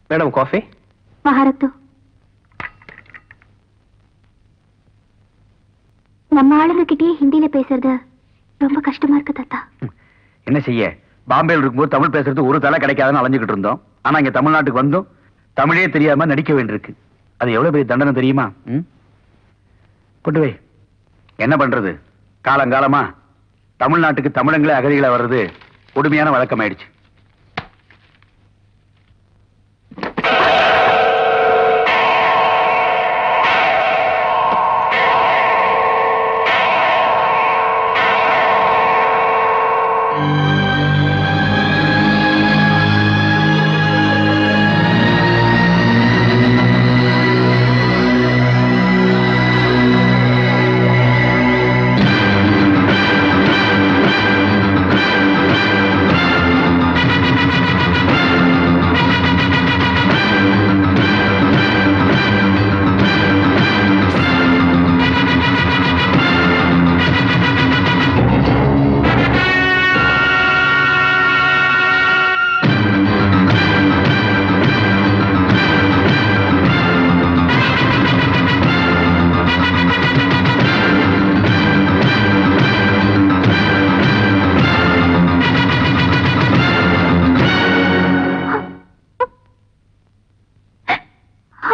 Madam coffee. மகாரத்து, நம்ம ஆளுங்க கிட்டே ஹிந்தியில பேசுறது ரொம்ப கஷ்டமா இருக்கு தாத்தா. என்ன செய்ய, பாம்பேல இருக்கும்போது தமிழ் பேசுறது ஒரு தலை கிடைக்காதுன்னு அலைஞ்சுக்கிட்டு இருந்தோம். ஆனா இங்க தமிழ்நாட்டுக்கு வந்தும் தமிழே தெரியாம நடிக்க வேண்டியிருக்கு. அது எவ்வளவு பெரிய தண்டனை தெரியுமா? கொண்டு போய் என்ன பண்றது, காலங்காலமா தமிழ்நாட்டுக்கு தமிழங்களே அகதிகளை வர்றது கொடுமையான வழக்கமாயிடுச்சு.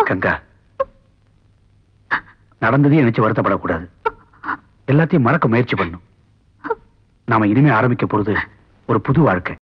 கங்கா, நடந்ததையும் நினைச்சு வருத்தப்படக்கூடாது. எல்லாத்தையும் மறக்க முயற்சி பண்ணும். நாம இனிமே ஆரம்பிக்க போறது ஒரு புது வாழ்க்கை.